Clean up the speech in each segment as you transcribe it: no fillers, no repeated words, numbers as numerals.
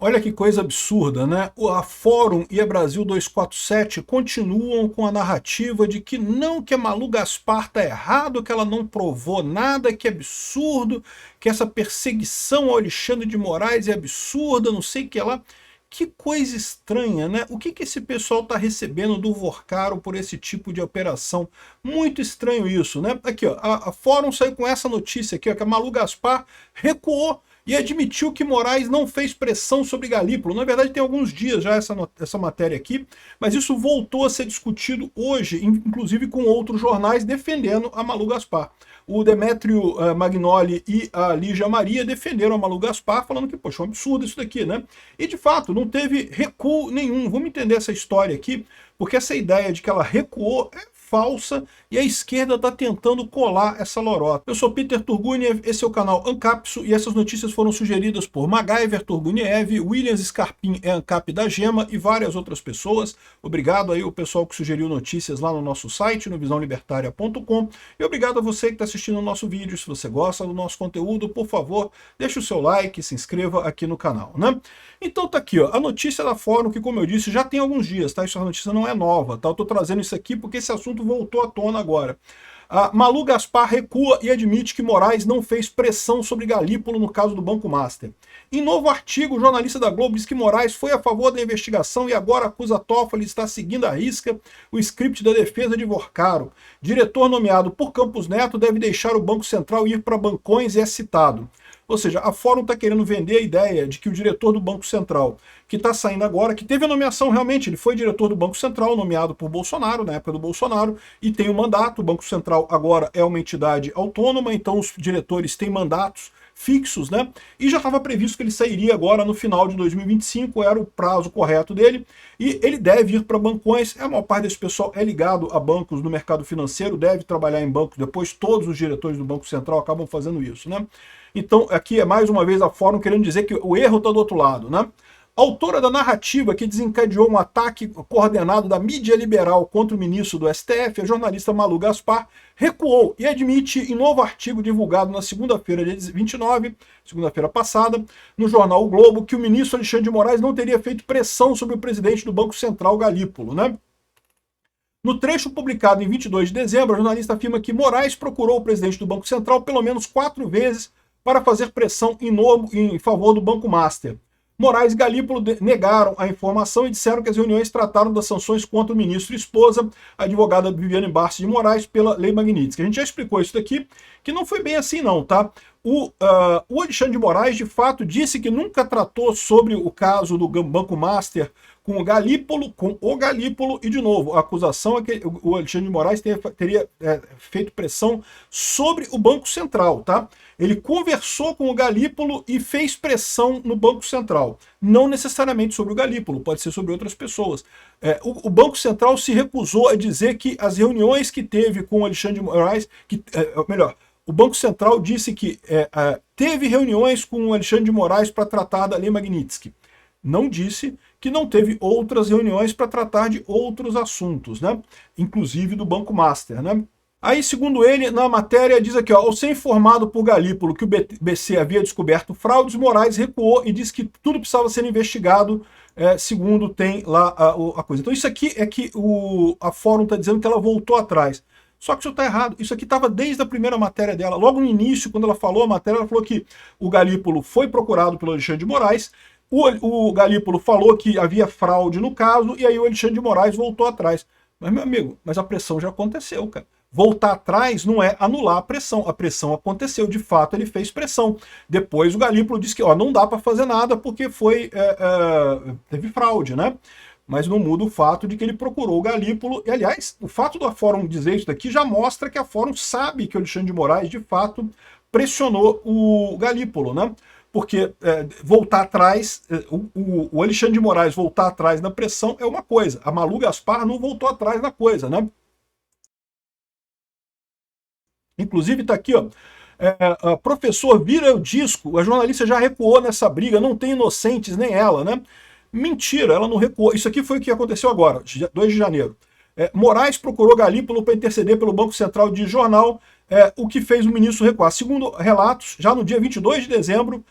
Olha que coisa absurda, né? A Fórum e a Brasil 247 continuam com a narrativa de que não, que a Malu Gaspar tá errado, que ela não provou nada, que é absurdo, que essa perseguição ao Alexandre de Moraes é absurda, não sei o que lá. Que coisa estranha, né? O que esse pessoal tá recebendo do Vorcaro por esse tipo de operação? Muito estranho isso, né? Aqui, ó, a Fórum saiu com essa notícia aqui, ó, que a Malu Gaspar recuou e admitiu que Moraes não fez pressão sobre Galípolo. Na verdade, tem alguns dias já essa matéria aqui, mas isso voltou a ser discutido hoje, inclusive com outros jornais defendendo a Malu Gaspar. O Demétrio Magnoli e a Lígia Maria defenderam a Malu Gaspar, falando que, poxa, é um absurdo isso daqui, né? E, de fato, não teve recuo nenhum. Vamos entender essa história aqui, porque essa ideia de que ela recuou é falsa e a esquerda está tentando colar essa lorota. Eu sou Peter Turguniev, esse é o canal Ancapso e essas notícias foram sugeridas por MacGyver Turguniev, Williams Scarpim é Ancap da Gema e várias outras pessoas. Obrigado aí o pessoal que sugeriu notícias lá no nosso site, no visãolibertaria.com, e obrigado a você que está assistindo o nosso vídeo. Se você gosta do nosso conteúdo, por favor, deixe o seu like, se inscreva aqui no canal, né? Então tá aqui, ó, a notícia da Fórum, que como eu disse, já tem alguns dias, tá? Essa notícia não é nova, tá? Eu tô trazendo isso aqui porque esse assunto voltou à tona agora. A Malu Gaspar recua e admite que Moraes não fez pressão sobre Galípolo no caso do Banco Master. Em novo artigo, o jornalista da Globo diz que Moraes foi a favor da investigação e agora acusa Toffoli de estar seguindo à risca o script da defesa de Vorcaro. Diretor nomeado por Campos Neto deve deixar o Banco Central e ir para Bancões e é citado. Ou seja, a Fórum está querendo vender a ideia de que o diretor do Banco Central, que está saindo agora, que teve a nomeação realmente, ele foi diretor do Banco Central, nomeado por Bolsonaro, na época do Bolsonaro, e tem um mandato. O Banco Central agora é uma entidade autônoma, então os diretores têm mandatos fixos, né? E já estava previsto que ele sairia agora no final de 2025, era o prazo correto dele, e ele deve ir para bancões. A maior parte desse pessoal é ligado a bancos no mercado financeiro, deve trabalhar em bancos depois, todos os diretores do Banco Central acabam fazendo isso, né? Então, aqui é mais uma vez a Fórum querendo dizer que o erro está do outro lado, né? Autora da narrativa que desencadeou um ataque coordenado da mídia liberal contra o ministro do STF, a jornalista Malu Gaspar, recuou e admite em novo artigo divulgado na segunda-feira, dia 29, segunda-feira passada, no jornal O Globo, que o ministro Alexandre de Moraes não teria feito pressão sobre o presidente do Banco Central, Galípolo, né? No trecho publicado em 22 de dezembro, a jornalista afirma que Moraes procurou o presidente do Banco Central pelo menos 4 vezes para fazer pressão em favor do Banco Master. Moraes e Galípolo negaram a informação e disseram que as reuniões trataram das sanções contra o ministro e esposa, a advogada Viviane Barça de Moraes, pela Lei Magnitsky. A gente já explicou isso daqui, que não foi bem assim não, tá? O Alexandre de Moraes, de fato, disse que nunca tratou sobre o caso do Banco Master com o Galípolo, e de novo, a acusação é que o Alexandre de Moraes teria feito pressão sobre o Banco Central, tá? Ele conversou com o Galípolo e fez pressão no Banco Central. Não necessariamente sobre o Galípolo, pode ser sobre outras pessoas. O Banco Central se recusou a dizer que as reuniões que teve com o Alexandre de Moraes, o Banco Central disse que teve reuniões com o Alexandre de Moraes para tratar da Lei Magnitsky. Não disse que não teve outras reuniões para tratar de outros assuntos, né? Inclusive do Banco Master, né? Aí, segundo ele, na matéria, diz aqui, ó, ao ser informado por Galípolo que o BC havia descoberto fraudes, Moraes recuou e disse que tudo precisava ser investigado, segundo tem lá a coisa. Então isso aqui é que a Fórum está dizendo que ela voltou atrás. Só que isso está errado. Isso aqui estava desde a primeira matéria dela. Logo no início, quando ela falou a matéria, ela falou que o Galípolo foi procurado pelo Alexandre de Moraes, o Galípolo falou que havia fraude no caso, e aí o Alexandre de Moraes voltou atrás. Mas, meu amigo, mas a pressão já aconteceu, cara. Voltar atrás não é anular a pressão aconteceu, de fato ele fez pressão. Depois o Galípolo disse que não dá para fazer nada porque teve fraude, né? Mas não muda o fato de que ele procurou o Galípolo, e aliás, o fato da Fórum dizer isso daqui já mostra que a Fórum sabe que o Alexandre de Moraes, de fato, pressionou o Galípolo, né? Porque voltar atrás, o Alexandre de Moraes voltar atrás na pressão é uma coisa, a Malu Gaspar não voltou atrás na coisa, né? Inclusive está aqui, ó, professor vira o disco, a jornalista já recuou nessa briga, não tem inocentes nem ela, né? Mentira, ela não recuou. Isso aqui foi o que aconteceu agora, 2 de janeiro. Moraes procurou Galípolo para interceder pelo Banco Central de jornal, o que fez o ministro recuar. Segundo relatos, já no dia 22 de dezembro,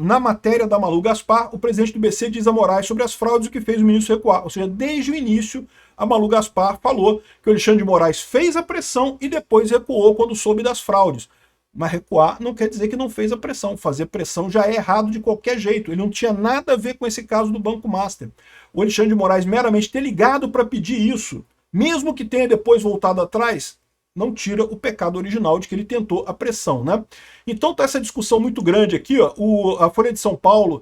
na matéria da Malu Gaspar, o presidente do BC diz a Moraes sobre as fraudes, o que fez o ministro recuar. Ou seja, desde o início, a Malu Gaspar falou que o Alexandre de Moraes fez a pressão e depois recuou quando soube das fraudes. Mas recuar não quer dizer que não fez a pressão. Fazer pressão já é errado de qualquer jeito. Ele não tinha nada a ver com esse caso do Banco Master. O Alexandre de Moraes meramente ter ligado para pedir isso, mesmo que tenha depois voltado atrás, não tira o pecado original de que ele tentou a pressão, né? Então tá essa discussão muito grande aqui, ó, a Folha de São Paulo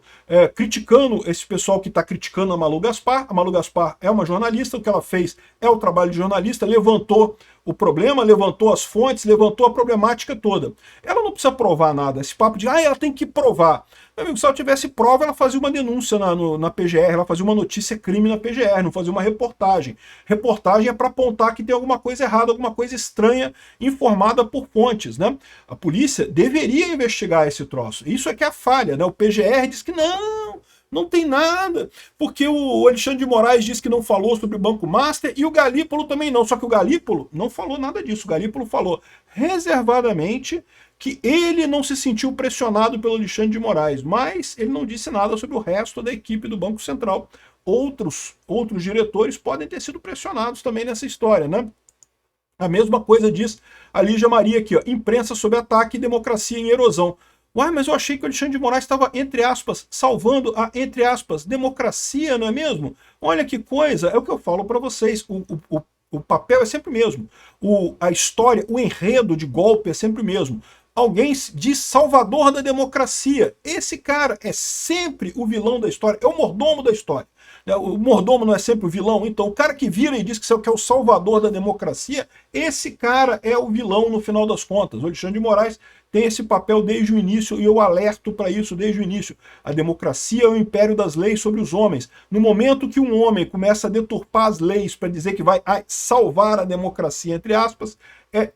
criticando esse pessoal que está criticando a Malu Gaspar. A Malu Gaspar é uma jornalista, o que ela fez é o trabalho de jornalista, levantou o problema, levantou as fontes, levantou a problemática toda. Ela não precisa provar nada, esse papo de, ela tem que provar. Meu amigo, se ela tivesse prova, ela fazia uma denúncia na PGR, ela fazia uma notícia crime na PGR, não fazia uma reportagem. Reportagem é para apontar que tem alguma coisa errada, alguma coisa estranha, informada por fontes, né? A polícia deveria investigar esse troço. Isso é que é a falha, né? O PGR diz que não tem nada, porque o Alexandre de Moraes disse que não falou sobre o Banco Master e o Galípolo também não, só que o Galípolo não falou nada disso. O Galípolo falou reservadamente que ele não se sentiu pressionado pelo Alexandre de Moraes, mas ele não disse nada sobre o resto da equipe do Banco Central. Outros diretores podem ter sido pressionados também nessa história, né? A mesma coisa diz a Lígia Maria aqui, ó, imprensa sob ataque e democracia em erosão. Uai, mas eu achei que o Alexandre de Moraes estava, entre aspas, salvando a, entre aspas, democracia, não é mesmo? Olha que coisa, é o que eu falo para vocês, o papel é sempre o mesmo, a história, o enredo de golpe é sempre o mesmo. Alguém diz salvador da democracia, esse cara é sempre o vilão da história, é o mordomo da história. O mordomo não é sempre o vilão, então o cara que vira e diz que é o salvador da democracia, esse cara é o vilão no final das contas. O Alexandre de Moraes tem esse papel desde o início e eu alerto para isso desde o início. A democracia é o império das leis sobre os homens. No momento que um homem começa a deturpar as leis para dizer que vai salvar a democracia, entre aspas,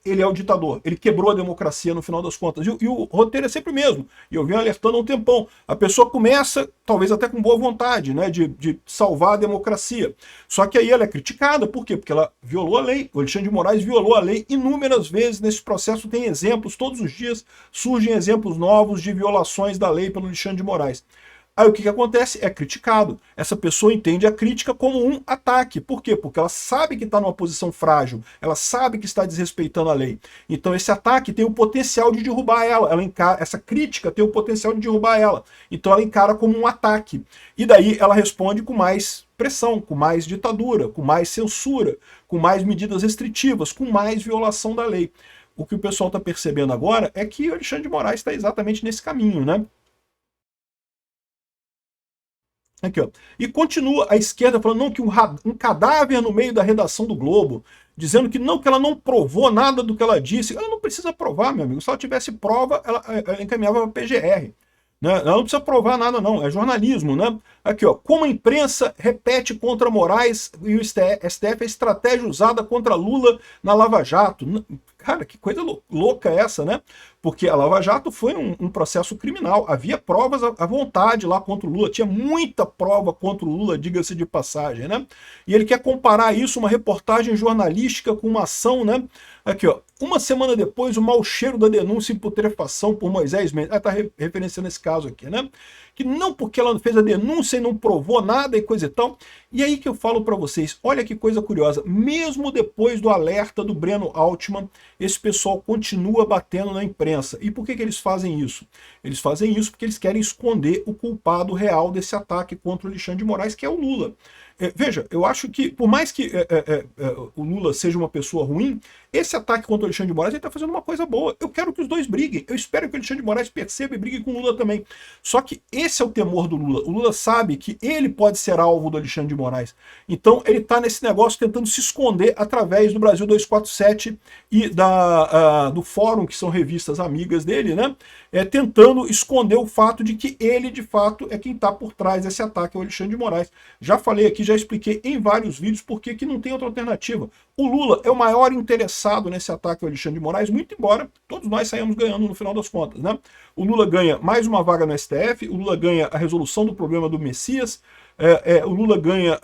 ele é o ditador. Ele quebrou a democracia no final das contas. E o roteiro é sempre o mesmo. E eu venho alertando há um tempão. A pessoa começa, talvez até com boa vontade, né, de salvar a democracia. Só que aí ela é criticada. Por quê? Porque ela violou a lei. O Alexandre de Moraes violou a lei inúmeras vezes. Nesse processo tem exemplos. Todos os dias surgem exemplos novos de violações da lei pelo Alexandre de Moraes. Aí o que acontece? É criticado. Essa pessoa entende a crítica como um ataque. Por quê? Porque ela sabe que está numa posição frágil, ela sabe que está desrespeitando a lei. Então esse ataque tem o potencial de derrubar ela. Essa crítica tem o potencial de derrubar ela. Então ela encara como um ataque. E daí ela responde com mais pressão, com mais ditadura, com mais censura, com mais medidas restritivas, com mais violação da lei. O que o pessoal está percebendo agora é que o Alexandre de Moraes está exatamente nesse caminho, né? Aqui, ó. E continua a esquerda falando não, que um cadáver no meio da redação do Globo, dizendo que não, que ela não provou nada do que ela disse. Ela não precisa provar, meu amigo. Se ela tivesse prova, ela encaminhava para a PGR. Né? Ela não precisa provar nada, não. É jornalismo, né? Aqui, ó. Como a imprensa repete contra Moraes e o STF, a estratégia usada contra Lula na Lava Jato. Cara, que coisa louca essa, né? Porque a Lava Jato foi um processo criminal. Havia provas à vontade lá contra o Lula. Tinha muita prova contra o Lula, diga-se de passagem, né? E ele quer comparar isso, uma reportagem jornalística, com uma ação, né? Aqui, ó. Uma semana depois, o mau cheiro da denúncia em putrefação por Moisés Mendes. Está referenciando esse caso aqui, né? Que não porque ela fez a denúncia e não provou nada e coisa e tal. E aí que eu falo para vocês, olha que coisa curiosa, mesmo depois do alerta do Breno Altman, esse pessoal continua batendo na imprensa. E por que eles fazem isso? Eles fazem isso porque eles querem esconder o culpado real desse ataque contra o Alexandre de Moraes, que é o Lula. Veja, eu acho que, por mais que o Lula seja uma pessoa ruim, esse ataque contra o Alexandre de Moraes, ele está fazendo uma coisa boa. Eu quero que os dois briguem. Eu espero que o Alexandre de Moraes perceba e brigue com o Lula também. Só que esse é o temor do Lula. O Lula sabe que ele pode ser alvo do Alexandre de Moraes. Então ele está nesse negócio tentando se esconder através do Brasil 247 e do Fórum, que são revistas amigas dele, né? Tentando esconder o fato de que ele, de fato, é quem está por trás desse ataque ao Alexandre de Moraes. Já falei aqui, já expliquei em vários vídeos por que não tem outra alternativa. O Lula é o maior interessado nesse ataque ao Alexandre de Moraes, muito embora todos nós saímamos ganhando no final das contas, né? O Lula ganha mais uma vaga no STF, o Lula ganha a resolução do problema do Messias, o Lula ganha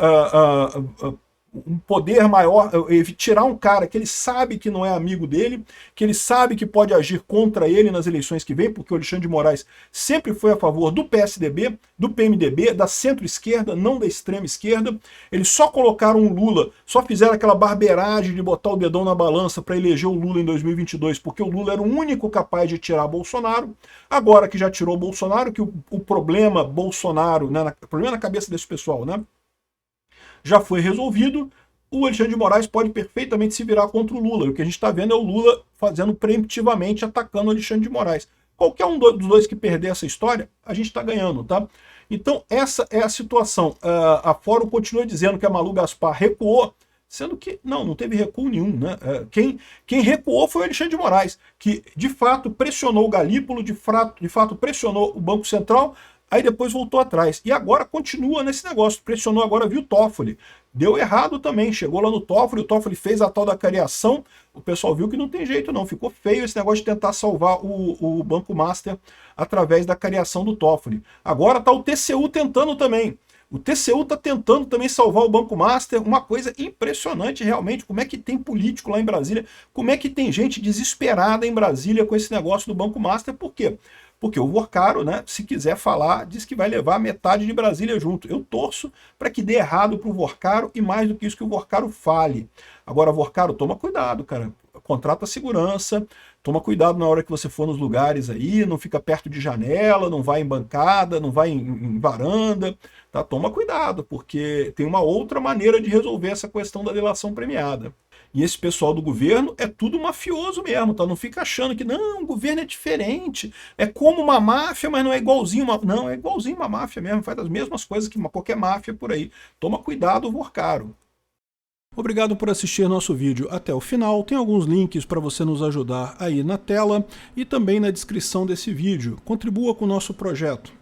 um poder maior, tirar um cara que ele sabe que não é amigo dele, que ele sabe que pode agir contra ele nas eleições que vem, porque o Alexandre de Moraes sempre foi a favor do PSDB, do PMDB, da centro-esquerda, não da extrema-esquerda. Eles só colocaram o Lula, só fizeram aquela barbeiragem de botar o dedão na balança para eleger o Lula em 2022, porque o Lula era o único capaz de tirar Bolsonaro. Agora que já tirou Bolsonaro, que o problema Bolsonaro, né, o problema na cabeça desse pessoal, né, já foi resolvido, o Alexandre de Moraes pode perfeitamente se virar contra o Lula. O que a gente está vendo é o Lula fazendo preemptivamente, atacando o Alexandre de Moraes. Qualquer um dos dois que perder essa história, a gente está ganhando, tá? Então essa é a situação. A Fórum continua dizendo que a Malu Gaspar recuou, sendo que não teve recuo nenhum, né? Quem recuou foi o Alexandre de Moraes, que de fato pressionou o Galípolo, de fato pressionou o Banco Central, aí depois voltou atrás. E agora continua nesse negócio, pressionou agora, viu, Toffoli. Deu errado também, chegou lá no Toffoli, o Toffoli fez a tal da cariação, o pessoal viu que não tem jeito não, ficou feio esse negócio de tentar salvar o Banco Master através da cariação do Toffoli. Agora está o TCU tentando também. O TCU está tentando também salvar o Banco Master, uma coisa impressionante realmente, como é que tem político lá em Brasília, como é que tem gente desesperada em Brasília com esse negócio do Banco Master, por quê? Porque o Vorcaro, né, se quiser falar, diz que vai levar metade de Brasília junto. Eu torço para que dê errado para o Vorcaro e mais do que isso que o Vorcaro fale. Agora, Vorcaro, toma cuidado, cara. Contrata segurança, toma cuidado na hora que você for nos lugares aí, não fica perto de janela, não vai em bancada, não vai em varanda, tá? Toma cuidado, porque tem uma outra maneira de resolver essa questão da delação premiada. E esse pessoal do governo é tudo mafioso mesmo, tá? Não fica achando que não, o governo é diferente, é como uma máfia, mas não é igualzinho uma... Não, é igualzinho uma máfia mesmo, faz as mesmas coisas que qualquer máfia por aí. Toma cuidado, Vorcaro. Obrigado por assistir nosso vídeo até o final. Tem alguns links para você nos ajudar aí na tela e também na descrição desse vídeo. Contribua com o nosso projeto.